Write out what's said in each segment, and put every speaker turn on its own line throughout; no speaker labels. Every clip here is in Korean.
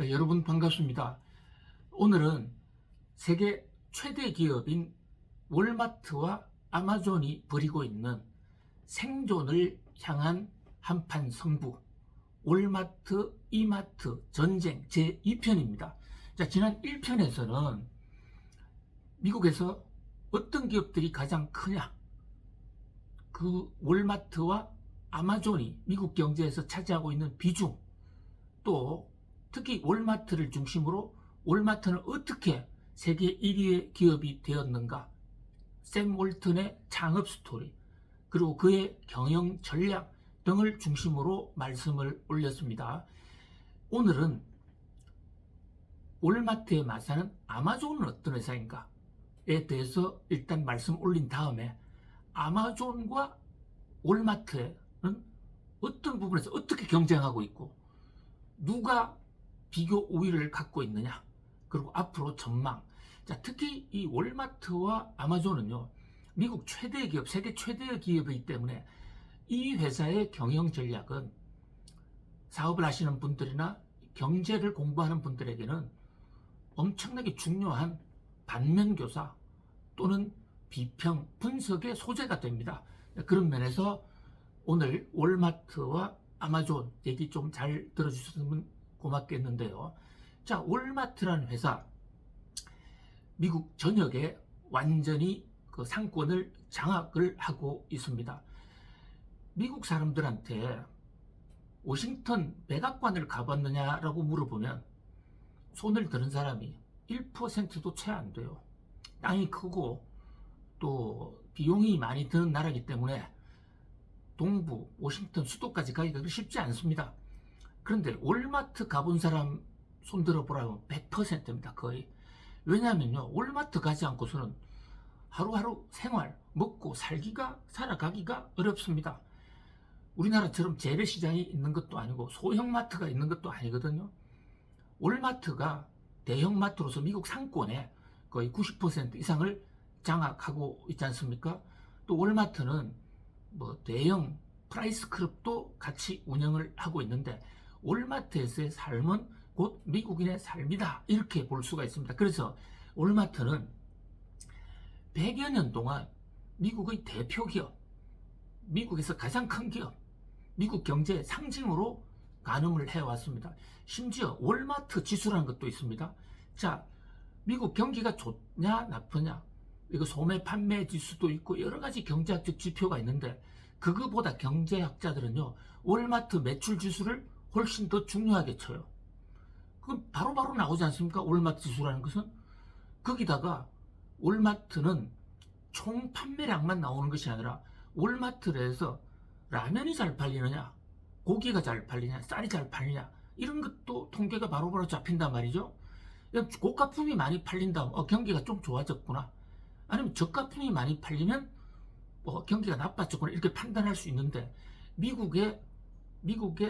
네, 여러분 반갑습니다. 오늘은 세계 최대 기업인 월마트와 아마존이 벌이고 있는 생존을 향한 한판 승부, 월마트, 이마트 전쟁 제2편입니다. 자, 지난 1편에서는 미국에서 어떤 기업들이 가장 크냐, 그 월마트와 아마존이 미국 경제에서 차지하고 있는 비중, 또 특히 월마트를 중심으로 월마트는 어떻게 세계 1위의 기업이 되었는가, 샘 월튼의 창업 스토리, 그리고 그의 경영 전략 등을 중심으로 말씀을 올렸습니다. 오늘은 월마트에 맞서는 아마존은 어떤 회사인가에 대해서 일단 말씀 올린 다음에 아마존과 월마트는 어떤 부분에서 어떻게 경쟁하고 있고 누가 비교 우위를 갖고 있느냐, 그리고 앞으로 전망. 자, 특히 이 월마트와 아마존은요, 미국 최대 기업, 세계 최대의 기업이기 때문에 이 회사의 경영 전략은 사업을 하시는 분들이나 경제를 공부하는 분들에게는 엄청나게 중요한 반면교사 또는 비평, 분석의 소재가 됩니다. 그런 면에서 오늘 월마트와 아마존 얘기 좀 잘 들어주셨으면 고맙겠는데요. 자, 월마트라는 회사, 미국 전역에 완전히 그 상권을 장악을 하고 있습니다. 미국 사람들한테 워싱턴 백악관을 가봤느냐라고 물어보면 손을 드는 사람이 1%도 채 안 돼요. 땅이 크고 또 비용이 많이 드는 나라이기 때문에 동부 워싱턴 수도까지 가기가 쉽지 않습니다. 그런데 월마트 가본 사람 손들어 보라면 100%입니다. 거의. 왜냐하면요, 월마트 가지 않고서는 하루하루 생활, 먹고 살아가기가 어렵습니다. 우리나라처럼 재래시장이 있는 것도 아니고 소형마트가 있는 것도 아니거든요. 월마트가 대형마트로서 미국 상권의 거의 90% 이상을 장악하고 있지 않습니까? 또 월마트는 뭐 대형 프라이스 클럽도 같이 운영을 하고 있는데 월마트에서의 삶은 곧 미국인의 삶이다, 이렇게 볼 수가 있습니다. 그래서 월마트는 100여 년 동안 미국의 대표 기업, 미국에서 가장 큰 기업, 미국 경제의 상징으로 가늠을 해왔습니다. 심지어 월마트 지수라는 것도 있습니다. 자, 미국 경기가 좋냐 나쁘냐, 이거 소매 판매 지수도 있고 여러 가지 경제학적 지표가 있는데 그거보다 경제학자들은요, 월마트 매출 지수를 훨씬 더 중요하게 쳐요. 그럼 바로바로 나오지 않습니까? 월마트 지수라는 것은. 거기다가 월마트는 총 판매량만 나오는 것이 아니라 월마트에서 라면이 잘 팔리느냐, 고기가 잘 팔리냐, 쌀이 잘 팔리냐, 이런 것도 통계가 바로바로 잡힌단 말이죠. 고가품이 많이 팔린다면 경기가 좀 좋아졌구나, 아니면 저가품이 많이 팔리면 경기가 나빠졌구나, 이렇게 판단할 수 있는데 미국의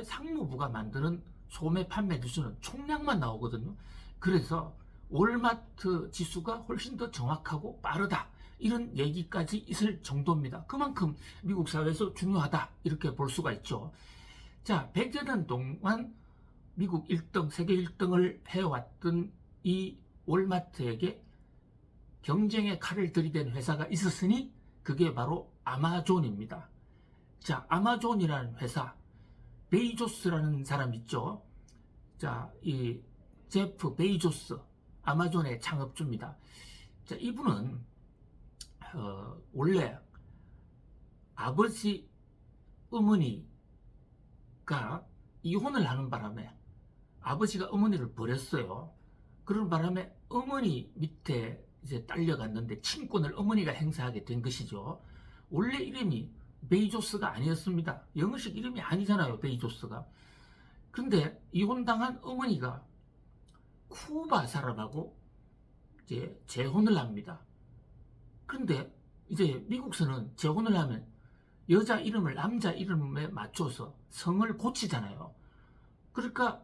상무부가 만드는 소매 판매 지수는 총량만 나오거든요. 그래서 월마트 지수가 훨씬 더 정확하고 빠르다, 이런 얘기까지 있을 정도입니다. 그만큼 미국 사회에서 중요하다, 이렇게 볼 수가 있죠. 자, 100여 년 동안 미국 1등, 세계 1등을 해왔던 이 월마트에게 경쟁의 칼을 들이댄 회사가 있었으니 그게 바로 아마존입니다. 자, 아마존이라는 회사, 베이조스라는 사람 있죠. 자, 이 제프 베이조스, 아마존의 창업주입니다. 자, 이분은 원래 아버지 어머니가 이혼을 하는 바람에 아버지가 어머니를 버렸어요. 그런 바람에 어머니 밑에 이제 딸려갔는데 친권을 어머니가 행사하게 된 것이죠. 원래 이름이 베이조스가 아니었습니다. 영어식 이름이 아니잖아요, 베이조스가. 근데 이혼당한 어머니가 쿠바 사람하고 이제 재혼을 합니다. 그런데 이제 미국서는 재혼을 하면 여자 이름을 남자 이름에 맞춰서 성을 고치잖아요. 그러니까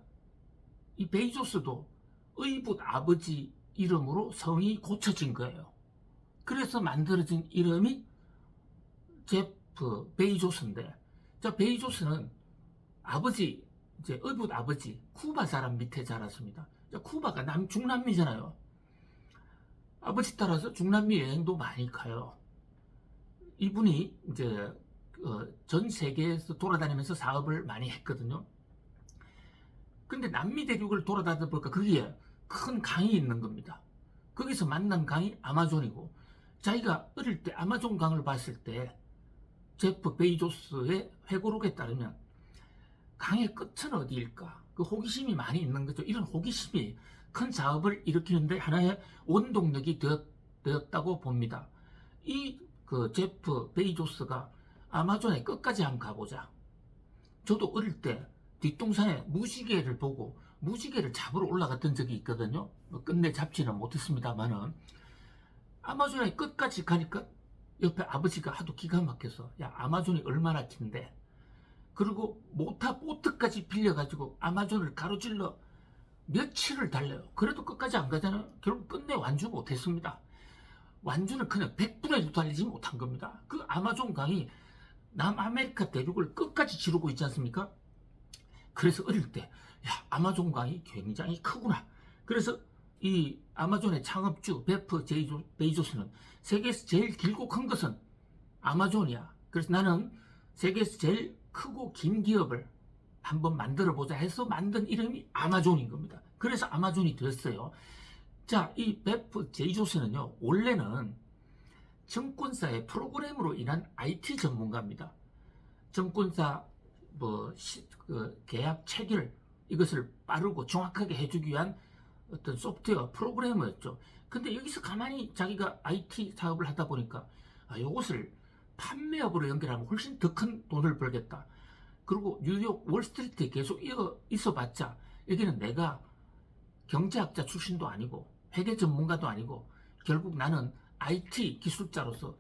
이 베이조스도 의붓 아버지 이름으로 성이 고쳐진 거예요. 그래서 만들어진 이름이 제프 베이조스인데, 자, 베이조스는 아버지 이제 어붓 아버지 쿠바 사람 밑에 자랐습니다. 쿠바가 중남미잖아요. 아버지 따라서 중남미 여행도 많이 가요. 이분이 이제 전 세계에서 돌아다니면서 사업을 많이 했거든요. 근데 남미 대륙을 돌아다니다 보니까 거기에 큰 강이 있는 겁니다. 거기서 만난 강이 아마존이고, 자기가 어릴 때 아마존 강을 봤을 때 제프 베이조스의 회고록에 따르면 강의 끝은 어디일까? 그 호기심이 많이 있는 거죠. 이런 호기심이 큰 사업을 일으키는데 하나의 원동력이 되었다고 봅니다. 그 제프 베이조스가 아마존의 끝까지 한번 가보자. 저도 어릴 때 뒷동산에 무지개를 보고 무지개를 잡으러 올라갔던 적이 있거든요. 끝내 잡지는 못했습니다만은, 아마존의 끝까지 가니까 옆에 아버지가 하도 기가 막혀서, 야, 아마존이 얼마나 긴데, 그리고 모타보트까지 빌려가지고 아마존을 가로질러 며칠을 달려요. 그래도 끝까지 안 가잖아요. 결국 끝내 완주 못했습니다. 완주는 그냥 100분의 1도 달리지 못한 겁니다. 그 아마존 강이 남아메리카 대륙을 끝까지 지르고 있지 않습니까? 그래서 어릴 때, 야, 아마존 강이 굉장히 크구나. 그래서 이 아마존의 창업주 베프 베이조스는 세계에서 제일 길고 큰 것은 아마존이야. 그래서 나는 세계에서 제일 크고 긴 기업을 한번 만들어 보자 해서 만든 이름이 아마존인 겁니다. 그래서 아마존이 됐어요. 자, 이 베프 베이조스는요, 원래는 증권사의 프로그램으로 인한 IT 전문가입니다. 증권사 계약 체결, 이것을 빠르고 정확하게 해주기 위한 어떤 소프트웨어 프로그래머였죠. 근데 여기서 가만히 자기가 IT 사업을 하다 보니까, 이것을 판매업으로 연결하면 훨씬 더 큰 돈을 벌겠다. 그리고 뉴욕 월스트리트에 계속 있어 봤자, 여기는 내가 경제학자 출신도 아니고 회계 전문가도 아니고, 결국 나는 IT 기술자로서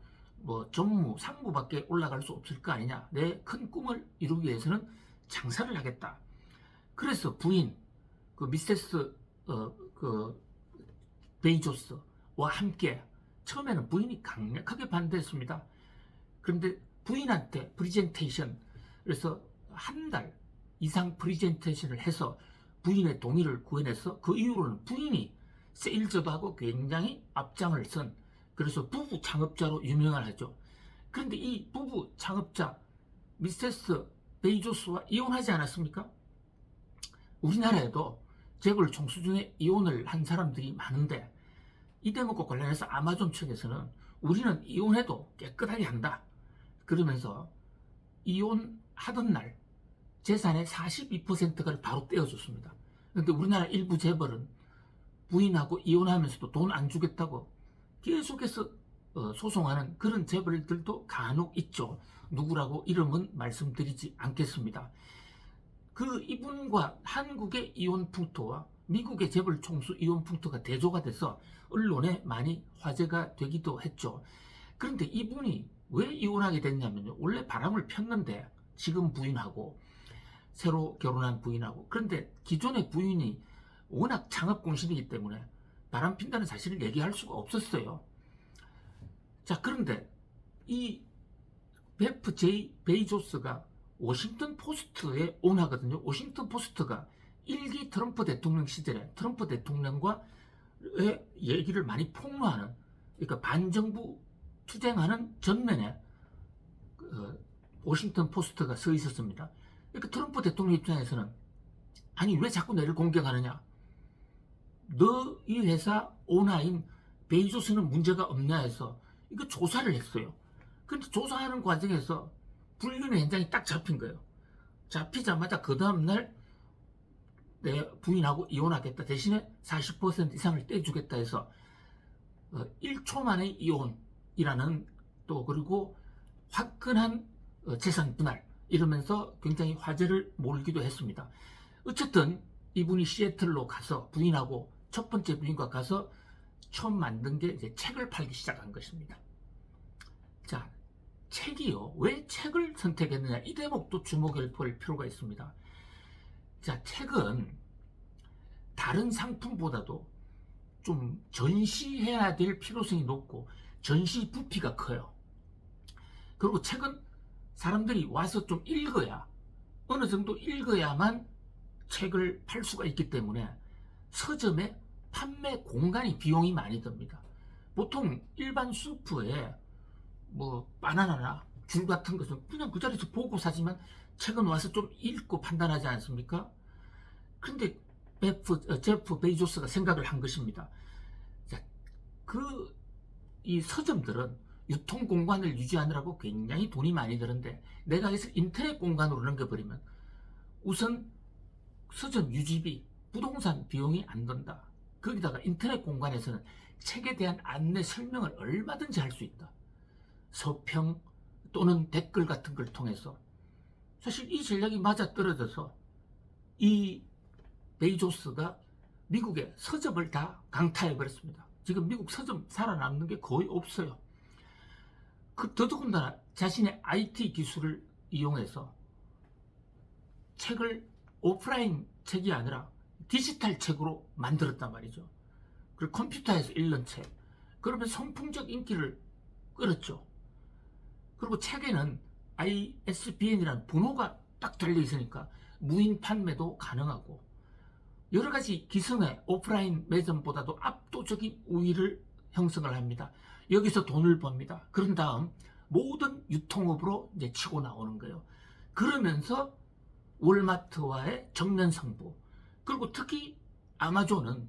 전무, 상무밖에 올라갈 수 없을 거 아니냐. 내 큰 꿈을 이루기 위해서는 장사를 하겠다. 그래서 부인, 미세스 베이조스와 함께 처음에는 부인이 강력하게 반대했습니다. 그런데 부인한테 프리젠테이션, 그래서 한 달 이상 프리젠테이션을 해서 부인의 동의를 구해내서, 그 이후로는 부인이 세일즈도 하고 굉장히 앞장을 선, 그래서 부부 창업자로 유명을 하죠. 그런데 이 부부 창업자 미세스 베이조스와 이혼하지 않았습니까? 우리나라에도 재벌 총수 중에 이혼을 한 사람들이 많은데, 이 대목과 관련해서 아마존 측에서는 우리는 이혼해도 깨끗하게 한다, 그러면서 이혼하던 날 재산의 42%를 바로 떼어줬습니다. 그런데 우리나라 일부 재벌은 부인하고 이혼하면서도 돈 안 주겠다고 계속해서 소송하는 그런 재벌들도 간혹 있죠. 누구라고 이름은 말씀드리지 않겠습니다. 이분과 한국의 이혼 풍토와 미국의 재벌 총수 이혼 풍토가 대조가 돼서 언론에 많이 화제가 되기도 했죠. 그런데 이분이 왜 이혼하게 됐냐면요, 원래 바람을 폈는데, 지금 부인하고 새로 결혼한 부인하고. 그런데 기존의 부인이 워낙 창업공신이기 때문에 바람 핀다는 사실을 얘기할 수가 없었어요. 자, 그런데 이 베프 베이조스가 워싱턴 포스트에 온하거든요. 워싱턴 포스트가 1기 트럼프 대통령 시절에 트럼프 대통령과의 얘기를 많이 폭로하는, 그러니까 반정부 투쟁하는 전면에 워싱턴 포스트가 서 있었습니다. 그러니까 트럼프 대통령 입장에서는, 아니 왜 자꾸 나를 공격하느냐, 너 이 회사 오너인 베이조스는 문제가 없냐 해서 이거 조사를 했어요. 근데 조사하는 과정에서 불륜의 현장이 딱 잡힌 거예요. 잡히자마자 그 다음날 내 부인하고 이혼하겠다, 대신에 40% 이상을 떼주겠다 해서 1초 만에 이혼이라는, 또 그리고 화끈한 재산 분할, 이러면서 굉장히 화제를 몰기도 했습니다. 어쨌든 이분이 시애틀로 가서 부인하고, 첫 번째 부인과 가서 처음 만든 게 이제 책을 팔기 시작한 것입니다. 자, 책이요, 왜 책을 선택했느냐, 이 대목도 주목할 필요가 있습니다. 자, 책은 다른 상품보다도 좀 전시해야 될 필요성이 높고 전시 부피가 커요. 그리고 책은 사람들이 와서 좀 읽어야, 어느 정도 읽어야만 책을 팔 수가 있기 때문에 서점의 판매 공간이 비용이 많이 듭니다. 보통 일반 슈퍼에 뭐 바나나나 귤 같은 것은 그냥 그 자리에서 보고 사지만 책은 와서 좀 읽고 판단하지 않습니까? 근데 제프 베이조스가 생각을 한 것입니다. 자, 이 서점들은 유통 공간을 유지하느라고 굉장히 돈이 많이 드는데 내가 여기서 인터넷 공간으로 넘겨버리면 우선 서점 유지비, 부동산 비용이 안 든다. 거기다가 인터넷 공간에서는 책에 대한 안내 설명을 얼마든지 할 수 있다. 서평 또는 댓글 같은 걸 통해서 사실 이 전략이 맞아떨어져서 이 베이조스가 미국의 서점을 다 강타해버렸습니다. 지금 미국 서점 살아남는 게 거의 없어요. 더더군다나 자신의 IT 기술을 이용해서 책을 오프라인 책이 아니라 디지털 책으로 만들었단 말이죠. 그리고 컴퓨터에서 읽는 책. 그러면 선풍적 인기를 끌었죠. 그리고 책에는 ISBN이라는 번호가 딱 달려 있으니까 무인 판매도 가능하고 여러 가지 기성의 오프라인 매점보다도 압도적인 우위를 형성을 합니다. 여기서 돈을 법니다. 그런 다음 모든 유통업으로 이제 치고 나오는 거예요. 그러면서 월마트와의 정면 승부. 그리고 특히 아마존은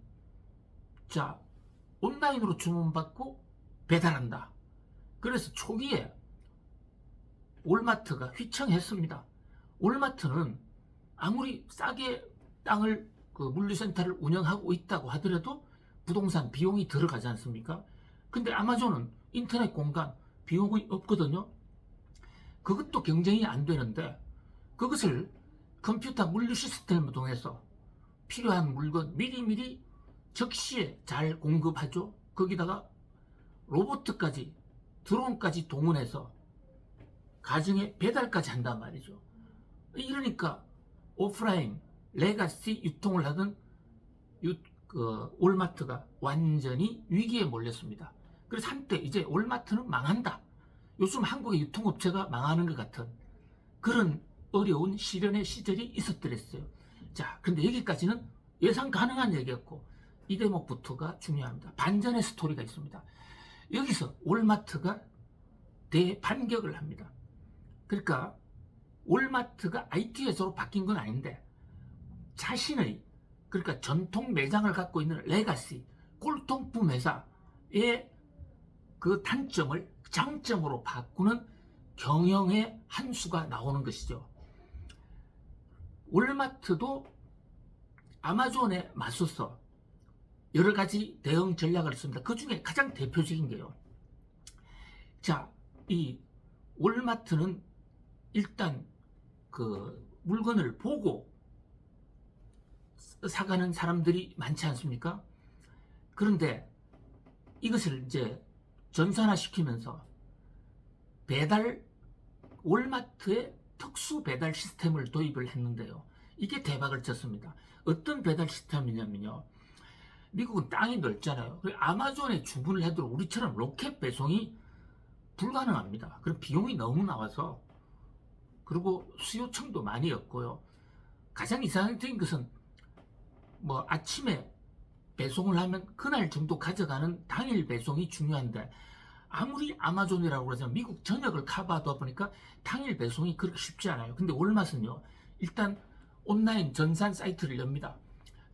온라인으로 주문받고 배달한다. 그래서 초기에 월마트가 휘청했습니다. 월마트는 아무리 싸게 땅을 물류센터를 운영하고 있다고 하더라도 부동산 비용이 들어가지 않습니까? 근데 아마존은 인터넷 공간 비용이 없거든요. 그것도 경쟁이 안 되는데 그것을 컴퓨터 물류 시스템을 통해서 필요한 물건 미리미리 적시에 잘 공급하죠. 거기다가 로봇까지 드론까지 동원해서 가정에 배달까지 한단 말이죠. 이러니까 오프라인 레가시 유통을 하던 월마트가 완전히 위기에 몰렸습니다. 그래서 한때 이제 월마트는 망한다. 요즘 한국의 유통업체가 망하는 것 같은 그런 어려운 시련의 시절이 있었더랬어요. 자, 근데 여기까지는 예상 가능한 얘기였고 이 대목부터가 중요합니다. 반전의 스토리가 있습니다. 여기서 월마트가 대반격을 합니다. 그러니까 월마트가 IT 회사로 바뀐 건 아닌데 자신의 그러니까 전통 매장을 갖고 있는 레가시 꼴통품 회사의 그 단점을 장점으로 바꾸는 경영의 한 수가 나오는 것이죠. 월마트도 아마존에 맞서서 여러 가지 대응 전략을 씁니다. 그 중에 가장 대표적인 게요. 이 월마트는 일단 그 물건을 보고 사가는 사람들이 많지 않습니까? 그런데 이것을 이제 전산화시키면서 월마트의 특수 배달 시스템을 도입을 했는데요. 이게 대박을 쳤습니다. 어떤 배달 시스템이냐면요. 미국은 땅이 넓잖아요. 아마존에 주문을 해도 우리처럼 로켓 배송이 불가능합니다. 그럼 비용이 너무 나와서 그리고 수요청도 많이 없고요. 가장 이상적인 것은 뭐 아침에 배송을 하면 그날 정도 가져가는 당일 배송이 중요한데 아무리 아마존이라고 그러지만 미국 전역을 커버하다 보니까 당일 배송이 그렇게 쉽지 않아요. 근데 월마트는요. 일단 온라인 전산 사이트를 엽니다.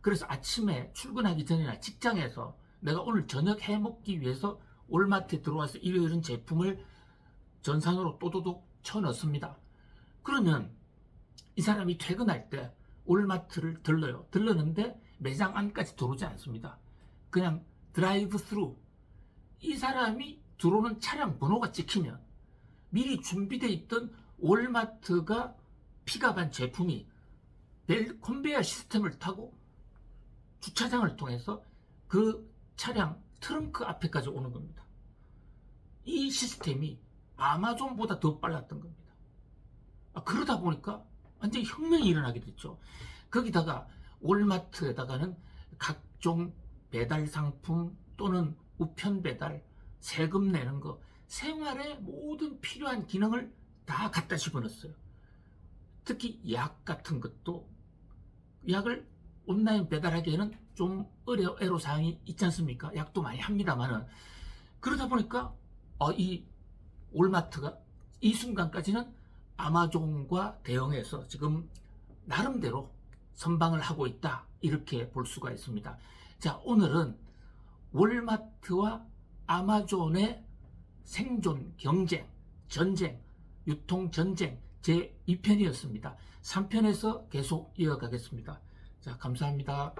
그래서 아침에 출근하기 전이나 직장에서 내가 오늘 저녁 해먹기 위해서 월마트에 들어와서 이런 제품을 전산으로 또도독 쳐넣습니다. 그러면 이 사람이 퇴근할 때 월마트를 들러요. 들렀는데 매장 안까지 들어오지 않습니다. 그냥 드라이브 스루. 이 사람이 들어오는 차량 번호가 찍히면 미리 준비되어 있던 월마트가 픽업한 제품이 컨베이어 시스템을 타고 주차장을 통해서 그 차량 트렁크 앞에까지 오는 겁니다. 이 시스템이 아마존보다 더 빨랐던 겁니다. 그러다 보니까 완전히 혁명이 일어나게 됐죠. 거기다가 월마트에다가는 각종 배달 상품 또는 우편 배달, 세금 내는 거, 생활의 모든 필요한 기능을 다 갖다 집어넣었어요. 특히 약 같은 것도 약을 온라인 배달하기에는 좀 애로사항이 있지 않습니까? 약도 많이 합니다만은. 그러다 보니까 이 월마트가 이 순간까지는 아마존과 대응해서 지금 나름대로 선방을 하고 있다, 이렇게 볼 수가 있습니다. 자, 오늘은 월마트와 아마존의 생존 경쟁, 전쟁, 유통 전쟁 제 2편이었습니다. 3편에서 계속 이어가겠습니다. 자, 감사합니다.